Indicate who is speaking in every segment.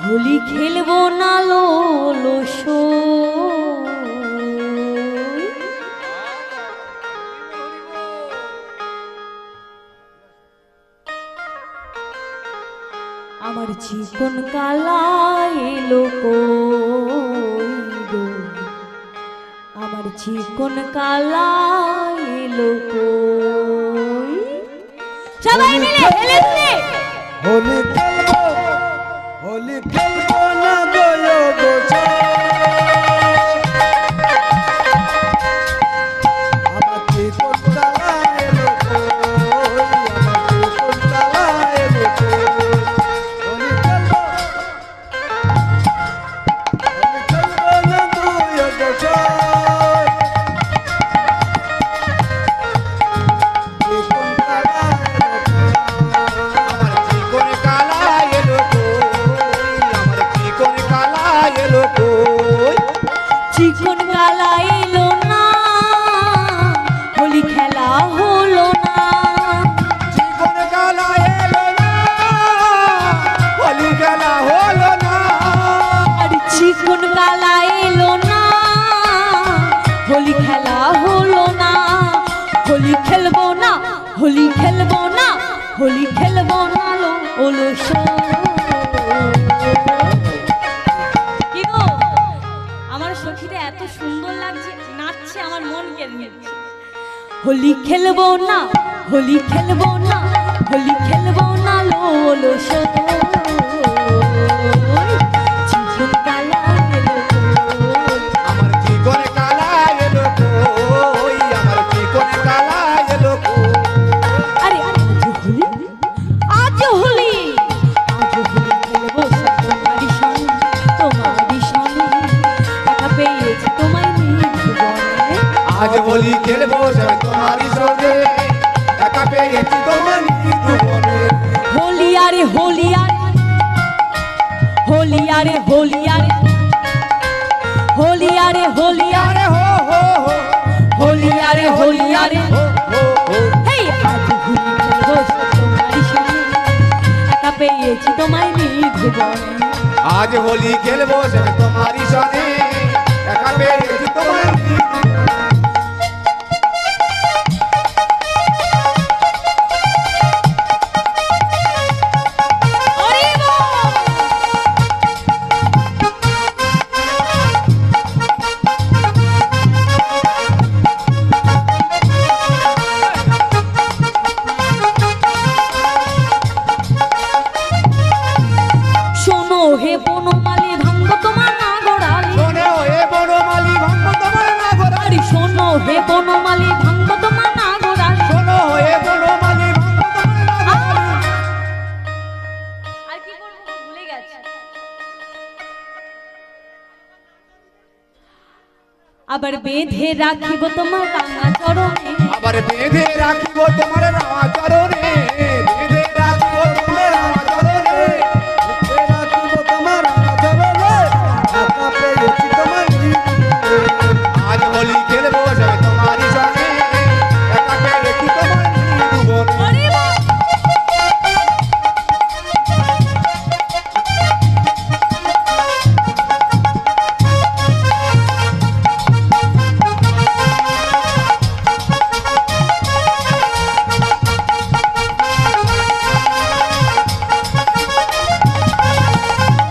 Speaker 1: হোলি খেলবো না লোলসো আমার চিকন কালা এলো কই গো, আমার চিকন কালা এলো কই। সবাই মিলে হেলে দুলে
Speaker 2: হোলি খেলবো, হোলি খেলবো না গো গোছা, আমার চিকন কালা এলো কই, আমার চিকন কালা এলো কই। হোলি খেলবো, হোলি খেলবো না গো গোছা, চিকন কালা এলো কই।
Speaker 1: চিকন কালা এলো না, হোলি খেলা হলো না।
Speaker 2: চিকন কালা এলো না, হোলি খেলা হলো না।
Speaker 1: আর চিকন কালা এলো না, হোলি খেলা হলো না। হোলি খেলবো না, হোলি খেলবো না, হোলি খেলবো না লোলসো। কি গো, আমার সখীটা এত সুন্দর লাগছে, নাচছে, আমার মন কেড়ে নিচ্ছে। হোলি খেলবো না, হোলি খেলবো না, হোলি খেলবো না লোলসো। চিকন কালা এলো কই,
Speaker 2: আমার চিকন কালা এলো কই, আমার চিকন কালা এলো কই।
Speaker 1: আরে আজ হোলি, আজ হোলি খেলবো সব তোমারই সঙ্গে, তোমারই সঙ্গে একা পেয়েছি তোমায় নির্ভুবনে।
Speaker 2: আজ হোলি খেলবো সব তোমারই সঙ্গে, একা পেয়েছি তোমার নির্ভুবনে।
Speaker 1: হোলি আরে হোলি আরে, হোলি আরে হোলি আরে, হোলি আরে হোলি আরে,
Speaker 2: আরে হো হো হো,
Speaker 1: হোলি আরে হোলি আরে।
Speaker 2: হো হো হো।
Speaker 1: হেই আজ হোলি খেলবো সব তোমারই সঙ্গে, একা পেয়েছি তোমায় নির্ভুবনে।
Speaker 2: আজ হোলি খেলবো সব তোমারই সঙ্গে, একা পেয়েছি তোমার নির্ভুবনে।
Speaker 1: ওরে বাবা! শোনো হে বনমালী ভাঙ্গ তোমার নাগরালি,
Speaker 2: শোনে এ বনমালী ভাঙ্গ তোমার নাগরালি,
Speaker 1: আরে শোনো হে বনমালী ভাঙ্গ তোমার নাগরালি।
Speaker 2: শোনো এ বনমালী ভাঙ্গ তোমার নাগরালি।
Speaker 1: আর কি করব ভুলে গেছি। আবার বেঁধে রাখিব তোমার রাঙা চরণে,
Speaker 2: আবার বেঁধে রাখিব তোমার রামা চরণে, বেঁধে রাখিব তোমার রামা চরণে, বেঁধে রাখিব তোমার রামা চরণে, একা পেয়েছি তোমার নির্ভুবনে। আজ হোলি খেলবো সব তোমারই সঙ্গে, একা পেয়েছি তোমার নির্ভুবনে।
Speaker 1: ওরে বাবা!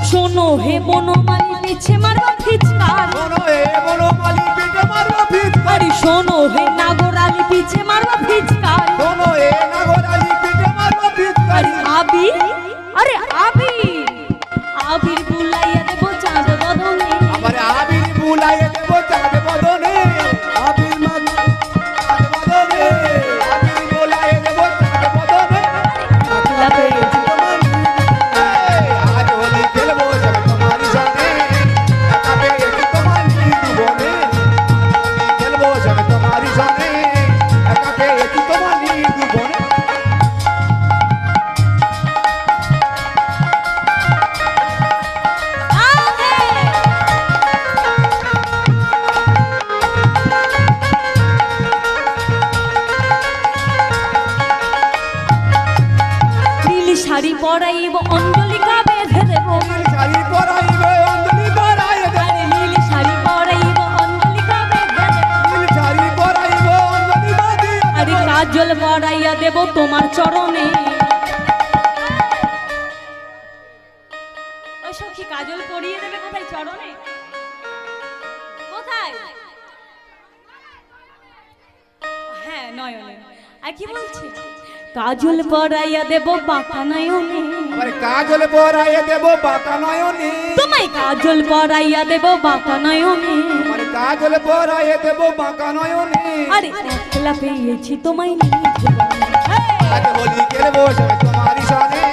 Speaker 1: শোনো হে বনমালী পিছে মারবা ফিচকার,
Speaker 2: শোনো এ বনমালী পেটে মারবো ফিচকারি,
Speaker 1: আরে শোনো হে নাগরালি পিছে মারবা ফিচকার।
Speaker 2: শোনো এ নাগরালী পেটে মারবো
Speaker 1: আরে
Speaker 2: ফিচকারি।
Speaker 1: আবির, আরে আবির, আবির বুলাইয়া দেব চাঁদ বদনে।
Speaker 2: আবার আবির বুলাইয়ে দেব চাঁদ বদনে, আবির মাগো চাঁদ বদনে, আবির বুলাইয়ে দেব চাঁদ বদনে।
Speaker 1: একলা পেয়েছি তোমার
Speaker 2: আজ হোলি খেলবো সব তোমারই সঙ্গে, একা পেয়েছি তোমার নির্ভুবনে। হোলি খেলবো সব তোমারই সঙ্গে, একা পেয়েছি তোমার নির্ভুবনে।
Speaker 1: দেব তোমার চরণে। ওই সখী কাজল পরিয়ে দেবে কোথায়? চরণে? কোথায়? হ্যাঁ, নয়নে। আর কি বলছে? কাজল পরাইয়া দেব বাঁকা নয়নে।
Speaker 2: আরে কাজল পরাইয়া দেব বাঁকা নয়নে।
Speaker 1: তোমায় কাজল পরাইয়া দেব বাঁকা নয়নে।
Speaker 2: আরে কাজল পরাইয়া দেব বাঁকা নয়নে।
Speaker 1: আরে একলা পেয়েছি তোমায় নিজ বনে।
Speaker 2: আজ হোলি খেলবো সবাই তোমারই সনে,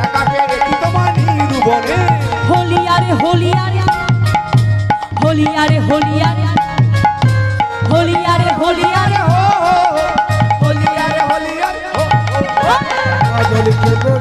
Speaker 2: একা পেয়েছি তোমার নিরুবনে।
Speaker 1: হোলি আরে হোলি আরে হোলি আরে হোলি আরে হোলি আরে হোলি আরে
Speaker 2: হো হো, হোলি আরে হোলি আরে হো হো।
Speaker 3: কাজল খেলবো